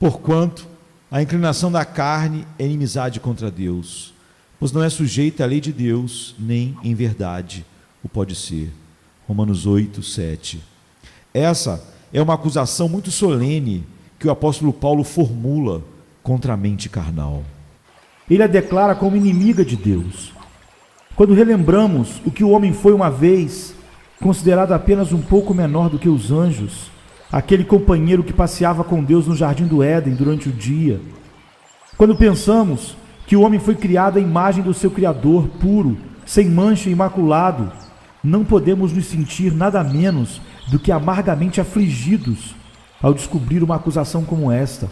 Porquanto a inclinação da carne é inimizade contra Deus, pois não é sujeita à lei de Deus, nem em verdade o pode ser. Romanos 8, 7. Essa é uma acusação muito solene que o apóstolo Paulo formula contra a mente carnal. Ele a declara como inimiga de Deus. Quando relembramos o que o homem foi uma vez, considerado apenas um pouco menor do que os anjos, aquele companheiro que passeava com Deus no jardim do Éden durante o dia. Quando pensamos que o homem foi criado à imagem do seu Criador, puro, sem mancha e imaculado, não podemos nos sentir nada menos do que amargamente afligidos ao descobrir uma acusação como esta,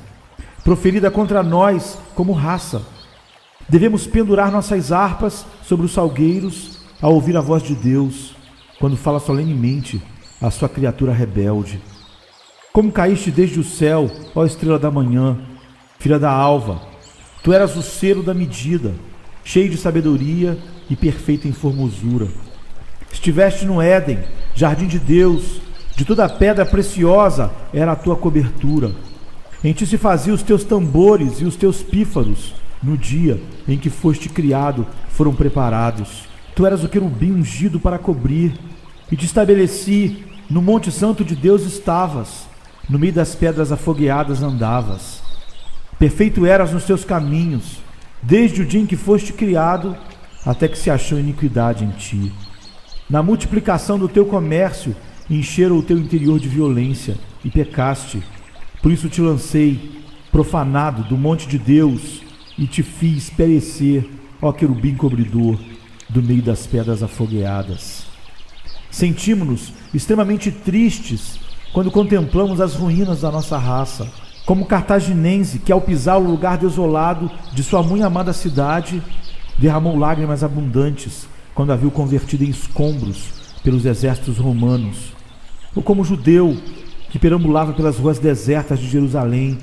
proferida contra nós como raça. Devemos pendurar nossas harpas sobre os salgueiros ao ouvir a voz de Deus, quando fala solenemente à sua criatura rebelde. Como caíste desde o céu, ó estrela da manhã, filha da alva, tu eras o selo da medida, cheio de sabedoria e perfeito em formosura. Estiveste no Éden, jardim de Deus, de toda pedra preciosa era a tua cobertura. Em ti se faziam os teus tambores e os teus pífaros, no dia em que foste criado foram preparados. Tu eras o querubim ungido para cobrir, e te estabeleci, no monte santo de Deus estavas, no meio das pedras afogueadas andavas. Perfeito eras nos teus caminhos, desde o dia em que foste criado, até que se achou iniquidade em ti. Na multiplicação do teu comércio, encheram o teu interior de violência, e pecaste. Por isso te lancei, profanado, do monte de Deus, e te fiz perecer, ó querubim cobridor, do meio das pedras afogueadas. Sentimos-nos extremamente tristes quando contemplamos as ruínas da nossa raça, como cartaginense que, ao pisar o lugar desolado de sua muito amada cidade, derramou lágrimas abundantes quando a viu convertida em escombros pelos exércitos romanos, ou como judeu que perambulava pelas ruas desertas de Jerusalém,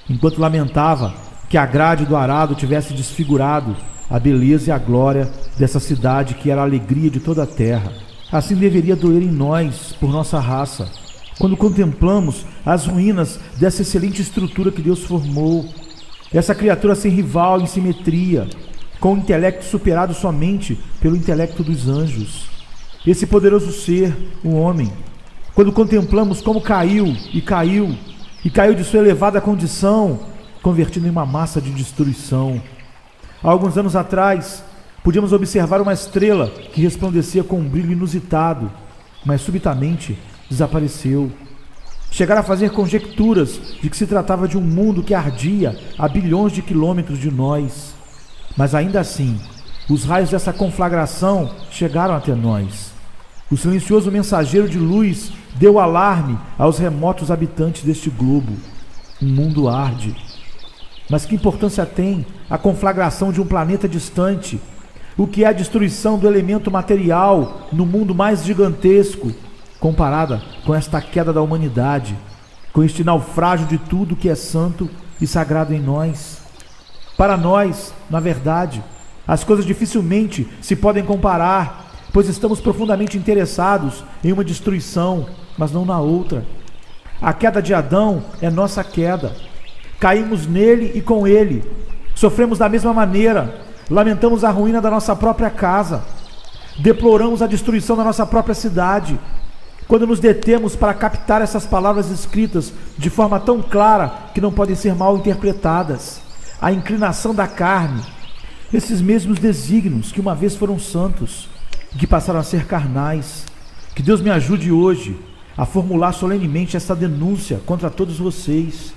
enquanto lamentava que a grade do arado tivesse desfigurado a beleza e a glória dessa cidade que era a alegria de toda a terra. Assim deveria doer em nós, por nossa raça, quando contemplamos as ruínas dessa excelente estrutura que Deus formou, essa criatura sem rival em simetria, com o intelecto superado somente pelo intelecto dos anjos, esse poderoso ser, o homem, quando contemplamos como caiu de sua elevada condição, convertido em uma massa de destruição. Há alguns anos atrás, podíamos observar uma estrela que resplandecia com um brilho inusitado, mas subitamente desapareceu. Chegaram a fazer conjecturas de que se tratava de um mundo que ardia a bilhões de quilômetros de nós. Mas ainda assim, os raios dessa conflagração chegaram até nós. O silencioso mensageiro de luz deu alarme aos remotos habitantes deste globo. Um mundo arde. Mas que importância tem a conflagração de um planeta distante? O que é a destruição do elemento material no mundo mais gigantesco, comparada com esta queda da humanidade, com este naufrágio de tudo que é santo e sagrado em nós? Para nós, na verdade, as coisas dificilmente se podem comparar, pois estamos profundamente interessados em uma destruição, mas não na outra. A queda de Adão é nossa queda. Caímos nele e com ele. Sofremos da mesma maneira. Lamentamos a ruína da nossa própria casa. Deploramos a destruição da nossa própria cidade. Quando nos detemos para captar essas palavras escritas de forma tão clara que não podem ser mal interpretadas, a inclinação da carne, esses mesmos desígnios que uma vez foram santos, que passaram a ser carnais, que Deus me ajude hoje a formular solenemente esta denúncia contra todos vocês.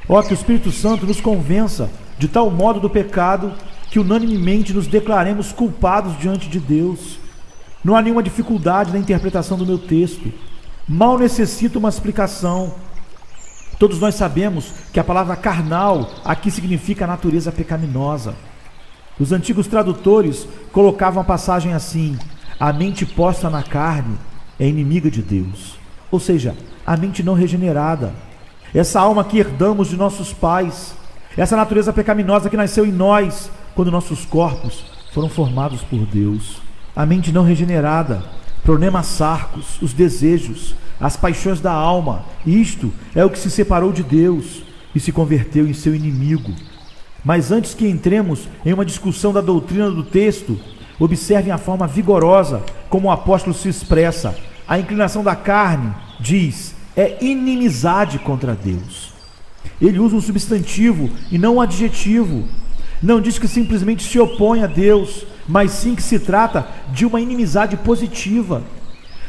Ó, que o Espírito Santo nos convença de tal modo do pecado que unanimemente nos declaremos culpados diante de Deus. Não há nenhuma dificuldade na interpretação do meu texto. Mal necessito uma explicação. Todos nós sabemos que a palavra carnal aqui significa natureza pecaminosa. Os antigos tradutores colocavam a passagem assim: a mente posta na carne é inimiga de Deus. Ou seja, a mente não regenerada. Essa alma que herdamos de nossos pais, essa natureza pecaminosa que nasceu em nós quando nossos corpos foram formados por Deus. A mente não regenerada, problemas sarcos, os desejos, as paixões da alma, isto é o que se separou de Deus, e se converteu em seu inimigo. Mas antes que entremos em uma discussão da doutrina do texto, observem a forma vigorosa como o apóstolo se expressa. A inclinação da carne, diz, é inimizade contra Deus. Ele usa um substantivo e não um adjetivo. Não diz que simplesmente se opõe a Deus, mas sim que se trata de uma inimizade positiva.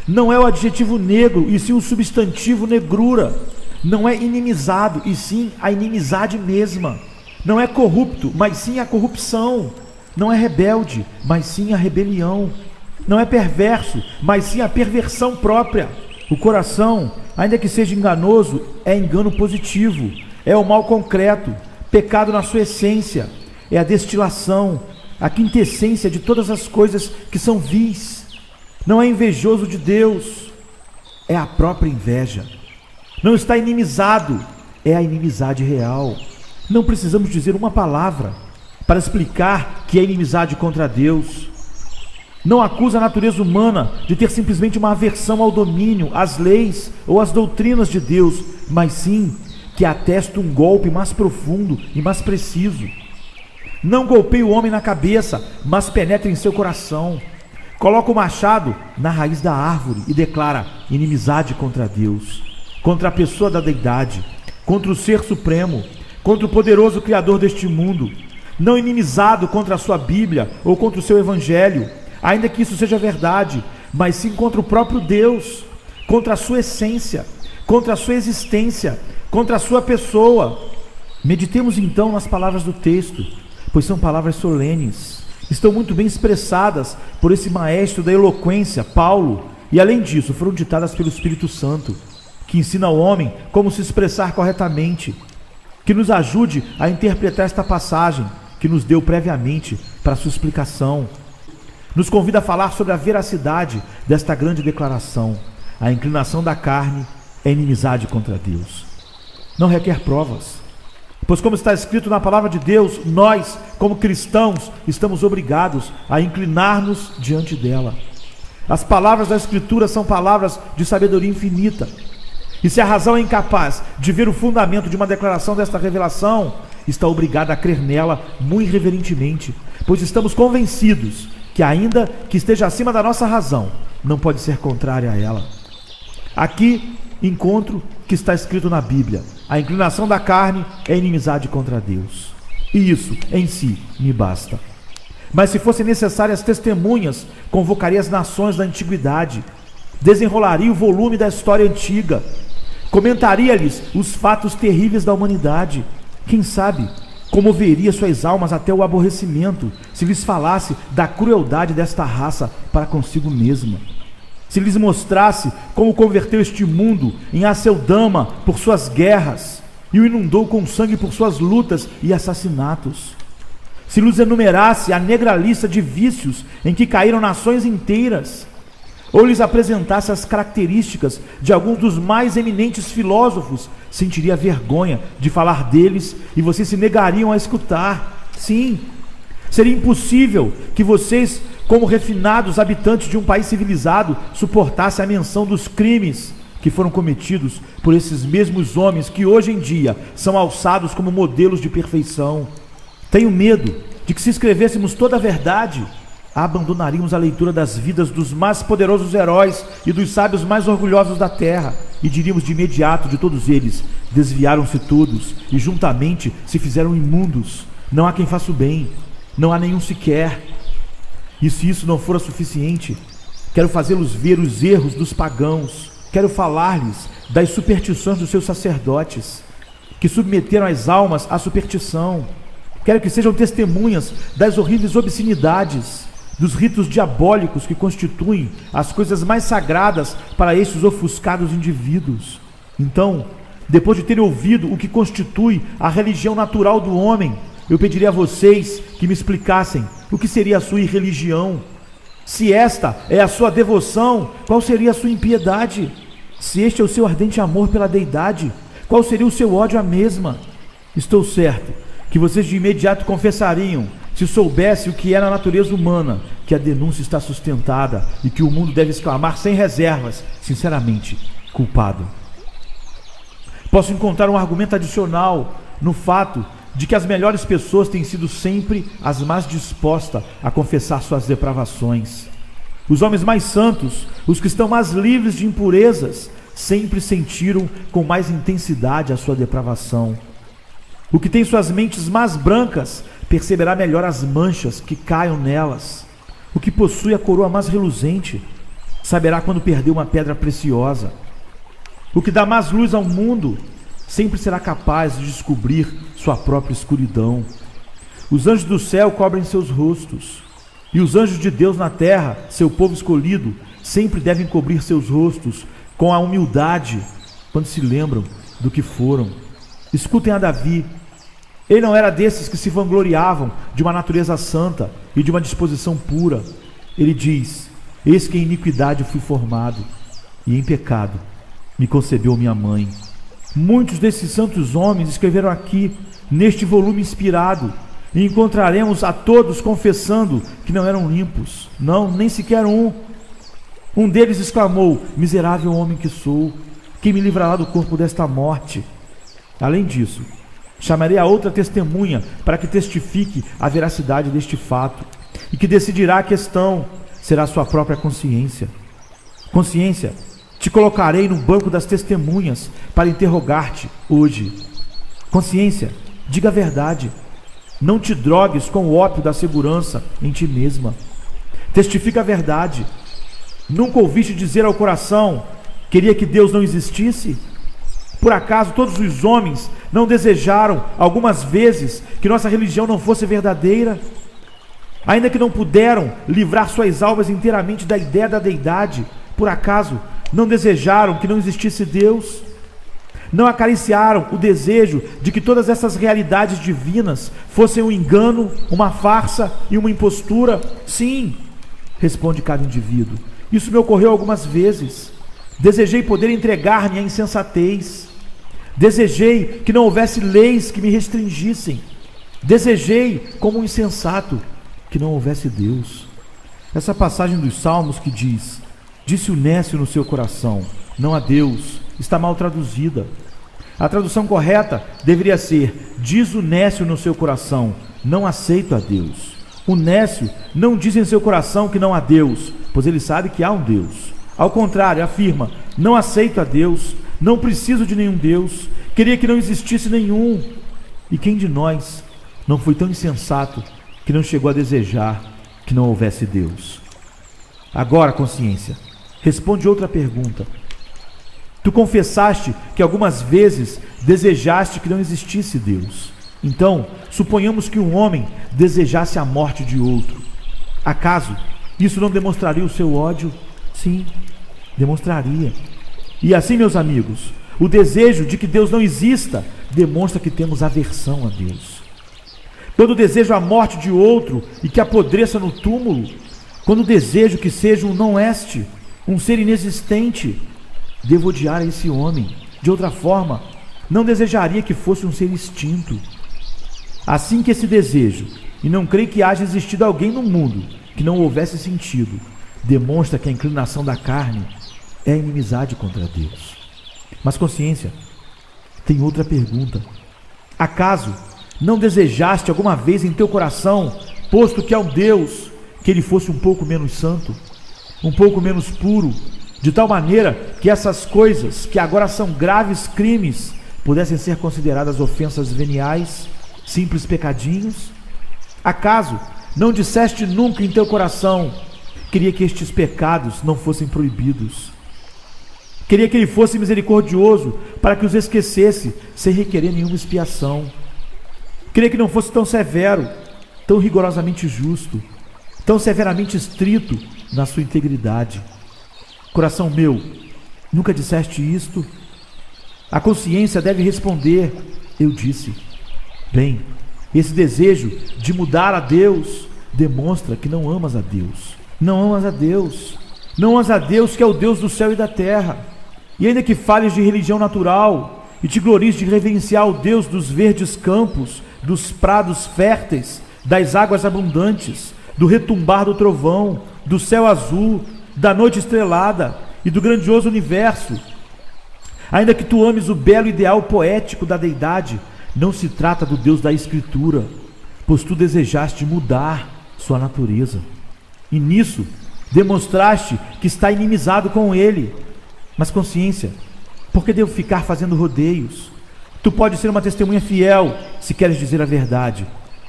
Não é o adjetivo negro, e sim o substantivo negrura. Não é inimizado, e sim a inimizade mesma. Não é corrupto, mas sim a corrupção. Não é rebelde, mas sim a rebelião. Não é perverso, mas sim a perversão própria. O coração, ainda que seja enganoso, é engano positivo. É o mal concreto, pecado na sua essência. É a destilação, a quintessência de todas as coisas que são vis. Não é invejoso de Deus, é a própria inveja. Não está inimizado, é a inimizade real. Não precisamos dizer uma palavra para explicar que é inimizade contra Deus. Não acusa a natureza humana de ter simplesmente uma aversão ao domínio, às leis ou às doutrinas de Deus, mas sim que atesta um golpe mais profundo e mais preciso. Não golpeia o homem na cabeça, mas penetra em seu coração. Coloca o machado na raiz da árvore e declara inimizade contra Deus, contra a pessoa da deidade, contra o Ser Supremo, contra o poderoso Criador deste mundo. Não inimizado contra a sua Bíblia ou contra o seu Evangelho, ainda que isso seja verdade, mas sim contra o próprio Deus, contra a sua essência, contra a sua existência, contra a sua pessoa. Meditemos então nas palavras do texto, pois são palavras solenes. Estão muito bem expressadas por esse maestro da eloquência, Paulo, e além disso foram ditadas pelo Espírito Santo, que ensina ao homem como se expressar corretamente, que nos ajude a interpretar esta passagem que nos deu previamente para sua explicação. Nos convida a falar sobre a veracidade desta grande declaração. A inclinação da carne é inimizade contra Deus. Não requer provas, pois como está escrito na palavra de Deus, nós, como cristãos, estamos obrigados a inclinar-nos diante dela. As palavras da Escritura são palavras de sabedoria infinita. E se a razão é incapaz de ver o fundamento de uma declaração desta revelação, está obrigada a crer nela muito reverentemente, pois estamos convencidos que, ainda que esteja acima da nossa razão, não pode ser contrária a ela. Aqui encontro que está escrito na Bíblia: a inclinação da carne é inimizade contra Deus. E isso, em si, me basta. Mas se fossem necessárias testemunhas, convocaria as nações da antiguidade, desenrolaria o volume da história antiga, comentaria-lhes os fatos terríveis da humanidade. Quem sabe comoveria suas almas até o aborrecimento, se lhes falasse da crueldade desta raça para consigo mesma. Se lhes mostrasse como converteu este mundo em Aceldama por suas guerras e o inundou com sangue por suas lutas e assassinatos. Se lhes enumerasse a negra lista de vícios em que caíram nações inteiras, ou lhes apresentasse as características de alguns dos mais eminentes filósofos, sentiria vergonha de falar deles e vocês se negariam a escutar. Sim, seria impossível que vocês, como refinados habitantes de um país civilizado, suportassem a menção dos crimes que foram cometidos por esses mesmos homens que hoje em dia são alçados como modelos de perfeição. Tenho medo de que, se escrevêssemos toda a verdade, abandonaríamos a leitura das vidas dos mais poderosos heróis e dos sábios mais orgulhosos da terra, e diríamos de imediato de todos eles: desviaram-se todos e juntamente se fizeram imundos. Não há quem faça o bem, não há nenhum sequer. E se isso não for suficiente, quero fazê-los ver os erros dos pagãos, quero falar-lhes das superstições dos seus sacerdotes, que submeteram as almas à superstição. Quero que sejam testemunhas das horríveis obscenidades, dos ritos diabólicos que constituem as coisas mais sagradas para estes ofuscados indivíduos. Então, depois de terem ouvido o que constitui a religião natural do homem, eu pediria a vocês que me explicassem o que seria a sua irreligião. Se esta é a sua devoção, qual seria a sua impiedade? Se este é o seu ardente amor pela deidade, qual seria o seu ódio à mesma? Estou certo que vocês de imediato confessariam, se soubesse o que é na natureza humana, que a denúncia está sustentada e que o mundo deve exclamar sem reservas, sinceramente, culpado. Posso encontrar um argumento adicional no fato de que as melhores pessoas têm sido sempre as mais dispostas a confessar suas depravações. Os homens mais santos, os que estão mais livres de impurezas, sempre sentiram com mais intensidade a sua depravação. O que tem suas mentes mais brancas perceberá melhor as manchas que caiam nelas. O que possui a coroa mais reluzente saberá quando perdeu uma pedra preciosa. O que dá mais luz ao mundo sempre será capaz de descobrir sua própria escuridão. Os anjos do céu cobrem seus rostos, e os anjos de Deus na terra, seu povo escolhido, sempre devem cobrir seus rostos com a humildade quando se lembram do que foram. Escutem a Davi. Ele não era desses que se vangloriavam de uma natureza santa e de uma disposição pura. Ele diz: eis que em iniquidade fui formado, e em pecado me concebeu minha mãe. Muitos desses santos homens escreveram aqui, neste volume inspirado, e encontraremos a todos confessando que não eram limpos, não, nem sequer um. Um deles exclamou: miserável homem que sou, quem me livrará do corpo desta morte? Além disso, chamarei a outra testemunha para que testifique a veracidade deste fato, e que decidirá a questão será a sua própria consciência. Consciência, te colocarei no banco das testemunhas para interrogar-te hoje. Consciência, diga a verdade. Não te drogues com o ópio da segurança em ti mesma. Testifica a verdade. Nunca ouviste dizer ao coração: queria que Deus não existisse? Por acaso todos os homens não desejaram algumas vezes que nossa religião não fosse verdadeira? Ainda que não puderam livrar suas almas inteiramente da ideia da deidade, por acaso não desejaram que não existisse Deus? Não acariciaram o desejo de que todas essas realidades divinas fossem um engano, uma farsa e uma impostura? Sim, responde cada indivíduo. Isso me ocorreu algumas vezes. Desejei poder entregar-me à insensatez. Desejei que não houvesse leis que me restringissem. Desejei, como um insensato, que não houvesse Deus. Essa passagem dos Salmos que diz: disse o nécio no seu coração, não há Deus, está mal traduzida. A tradução correta deveria ser: diz o nécio no seu coração, não aceito a Deus. O nécio não diz em seu coração que não há Deus, pois ele sabe que há um Deus. Ao contrário, afirma: não aceito a Deus, não preciso de nenhum Deus, queria que não existisse nenhum. E quem de nós não foi tão insensato que não chegou a desejar que não houvesse Deus? Agora, consciência, responde outra pergunta. Tu confessaste que algumas vezes desejaste que não existisse Deus. Então, suponhamos que um homem desejasse a morte de outro. Acaso isso não demonstraria o seu ódio? Sim, demonstraria. E assim, meus amigos, o desejo de que Deus não exista demonstra que temos aversão a Deus. Quando desejo a morte de outro e que apodreça no túmulo, quando desejo que seja um não este, um ser inexistente, devo odiar a esse homem. De outra forma, não desejaria que fosse um ser extinto. Assim que esse desejo, e não creio que haja existido alguém no mundo que não houvesse sentido, demonstra que a inclinação da carne é a inimizade contra Deus. Mas, consciência, tem outra pergunta. Acaso não desejaste alguma vez em teu coração, posto que há um Deus, que ele fosse um pouco menos santo, um pouco menos puro, de tal maneira que essas coisas, que agora são graves crimes, pudessem ser consideradas ofensas veniais, simples pecadinhos? Acaso não disseste nunca em teu coração: queria que estes pecados não fossem proibidos? Queria que ele fosse misericordioso para que os esquecesse sem requerer nenhuma expiação. Queria que não fosse tão severo, tão rigorosamente justo, tão severamente estrito na sua integridade. Coração meu, nunca disseste isto? A consciência deve responder: eu disse. Bem, esse desejo de mudar a Deus demonstra que não amas a Deus. Não amas a Deus. Não amas a Deus, que é o Deus do céu e da terra. E ainda que fales de religião natural e te glories de reverenciar o Deus dos verdes campos, dos prados férteis, das águas abundantes, do retumbar do trovão, do céu azul, da noite estrelada e do grandioso universo, Ainda que tu ames o belo ideal poético da deidade, não se trata do Deus da Escritura, pois tu desejaste mudar sua natureza. E nisso demonstraste que está inimizado com ele. Mas consciência, por que devo ficar fazendo rodeios? Tu podes ser uma testemunha fiel, se queres dizer a verdade,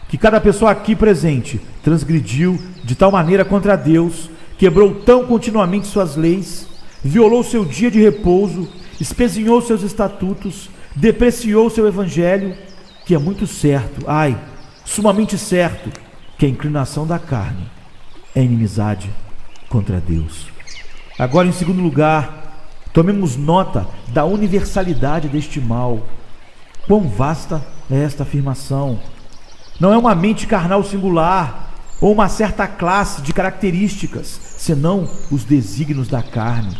que cada pessoa aqui presente transgrediu de tal maneira contra Deus, quebrou tão continuamente suas leis, violou seu dia de repouso, espezinhou seus estatutos, depreciou seu evangelho, que é muito certo, sumamente certo, que a inclinação da carne é inimizade contra Deus. Agora, em segundo lugar, tomemos nota da universalidade deste mal. Quão vasta é esta afirmação! Não é uma mente carnal singular ou uma certa classe de características, senão os desígnios da carne.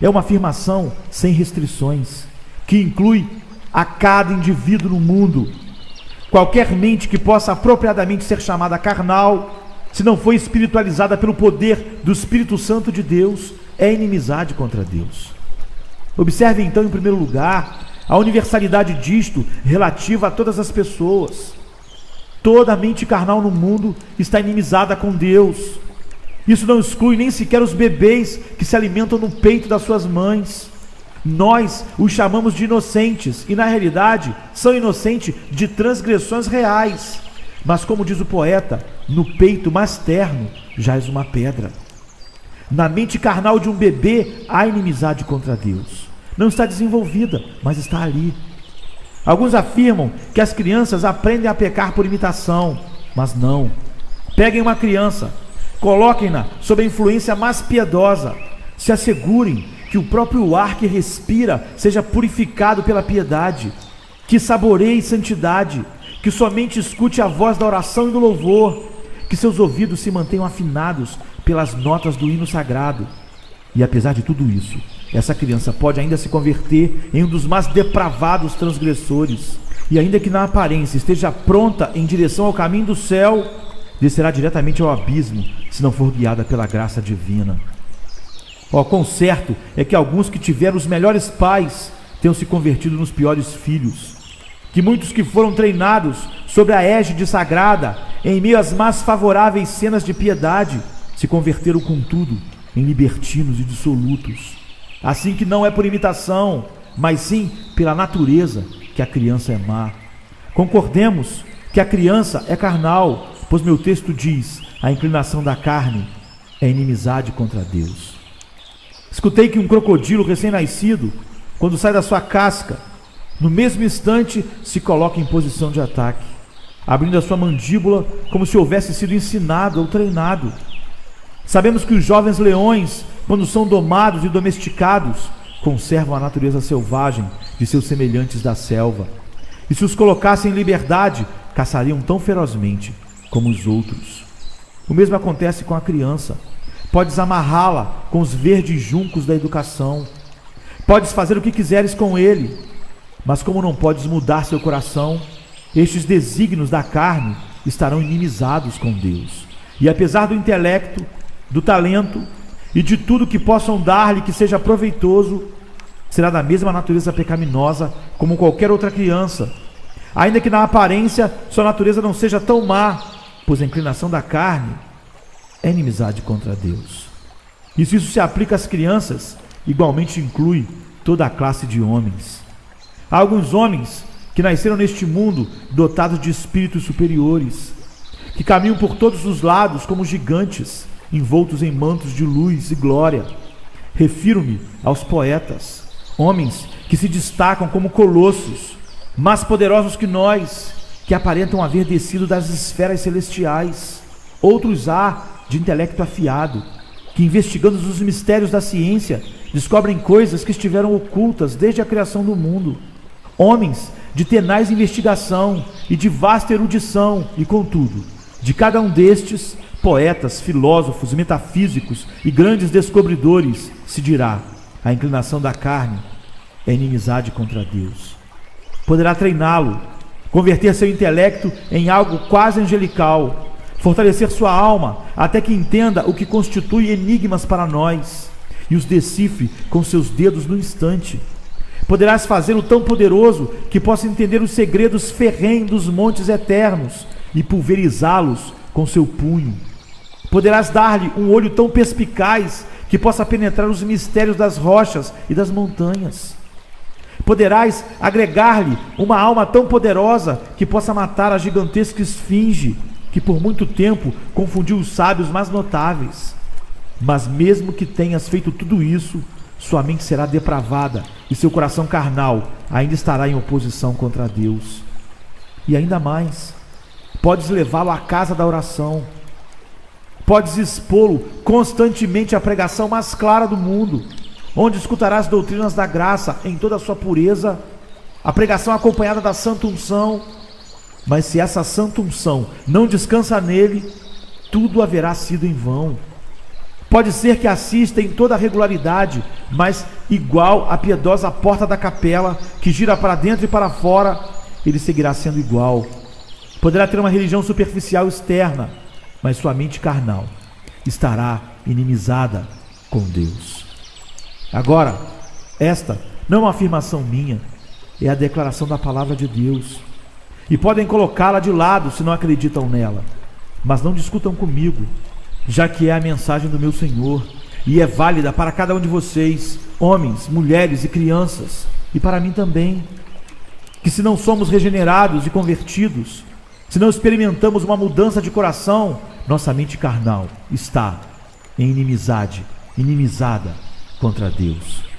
É uma afirmação sem restrições, que inclui a cada indivíduo no mundo. Qualquer mente que possa apropriadamente ser chamada carnal, se não for espiritualizada pelo poder do Espírito Santo de Deus, é inimizade contra Deus. Observe então, em primeiro lugar, a universalidade disto relativa a todas as pessoas. Toda mente carnal no mundo está inimizada com Deus. Isso não exclui nem sequer os bebês que se alimentam no peito das suas mães. Nós os chamamos de inocentes e, na realidade, são inocentes de transgressões reais. Mas, como diz o poeta, no peito mais terno jaz uma pedra. Na mente carnal de um bebê há inimizade contra Deus. Não está desenvolvida, mas está ali. Alguns afirmam que as crianças aprendem a pecar por imitação, mas não. Peguem uma criança, coloquem-na sob a influência mais piedosa, se assegurem que o próprio ar que respira seja purificado pela piedade, que saboreie santidade, que somente escute a voz da oração e do louvor, que seus ouvidos se mantenham afinados pelas notas do hino sagrado. E apesar de tudo isso, essa criança pode ainda se converter em um dos mais depravados transgressores, e ainda que na aparência esteja pronta em direção ao caminho do céu, descerá diretamente ao abismo, se não for guiada pela graça divina. Quão certo é que alguns que tiveram os melhores pais tenham se convertido nos piores filhos, que muitos que foram treinados sobre a égide sagrada, em meio às mais favoráveis cenas de piedade, se converteram contudo em libertinos e dissolutos. Assim que não é por imitação, mas sim pela natureza que a criança é má. Concordemos que a criança é carnal, pois meu texto diz: a inclinação da carne é inimizade contra Deus. Escutei que um crocodilo recém-nascido, quando sai da sua casca, no mesmo instante se coloca em posição de ataque, abrindo a sua mandíbula como se houvesse sido ensinado ou treinado. Sabemos que os jovens leões, quando são domados e domesticados, conservam a natureza selvagem de seus semelhantes da selva, e se os colocassem em liberdade, caçariam tão ferozmente como os outros. O mesmo acontece com a criança. Podes amarrá-la com os verdes juncos da educação, podes fazer o que quiseres com ele, mas como não podes mudar seu coração, estes desígnios da carne estarão inimizados com Deus. E apesar do intelecto, do talento e de tudo que possam dar-lhe que seja proveitoso, será da mesma natureza pecaminosa como qualquer outra criança, ainda que na aparência sua natureza não seja tão má, pois a inclinação da carne é inimizade contra Deus. E se isso se aplica às crianças, igualmente inclui toda a classe de homens. Há alguns homens que nasceram neste mundo dotados de espíritos superiores, que caminham por todos os lados como gigantes, envoltos em mantos de luz e glória. Refiro-me aos poetas, homens que se destacam como colossos, mais poderosos que nós, que aparentam haver descido das esferas celestiais. Outros há de intelecto afiado, que investigando os mistérios da ciência, descobrem coisas que estiveram ocultas desde a criação do mundo. Homens de tenaz investigação e de vasta erudição, e contudo, de cada um destes, poetas, filósofos, metafísicos e grandes descobridores, se dirá: a inclinação da carne é inimizade contra Deus. Poderá treiná-lo, converter seu intelecto em algo quase angelical, fortalecer sua alma até que entenda o que constitui enigmas para nós e os decifre com seus dedos no instante. Poderás fazê-lo tão poderoso que possa entender os segredos ferrenhos dos montes eternos e pulverizá-los com seu punho. Poderás dar-lhe um olho tão perspicaz que possa penetrar os mistérios das rochas e das montanhas. Poderás agregar-lhe uma alma tão poderosa que possa matar a gigantesca esfinge, que por muito tempo confundiu os sábios mais notáveis. Mas mesmo que tenhas feito tudo isso, sua mente será depravada e seu coração carnal ainda estará em oposição contra Deus. E ainda mais, podes levá-lo à casa da oração, podes expô-lo constantemente à pregação mais clara do mundo, onde escutarás doutrinas da graça em toda a sua pureza, a pregação acompanhada da santa unção. Mas se essa santa unção não descansa nele, tudo haverá sido em vão. Pode ser que assista em toda a regularidade, mas igual à piedosa porta da capela, que gira para dentro e para fora, ele seguirá sendo igual. Poderá ter uma religião superficial externa, mas sua mente carnal estará inimizada com Deus. Agora, esta não é uma afirmação minha, é a declaração da palavra de Deus. E podem colocá-la de lado se não acreditam nela, mas não discutam comigo, já que é a mensagem do meu Senhor, e é válida para cada um de vocês, homens, mulheres e crianças, e para mim também, que se não somos regenerados e convertidos, se não experimentamos uma mudança de coração, nossa mente carnal está em inimizada contra Deus.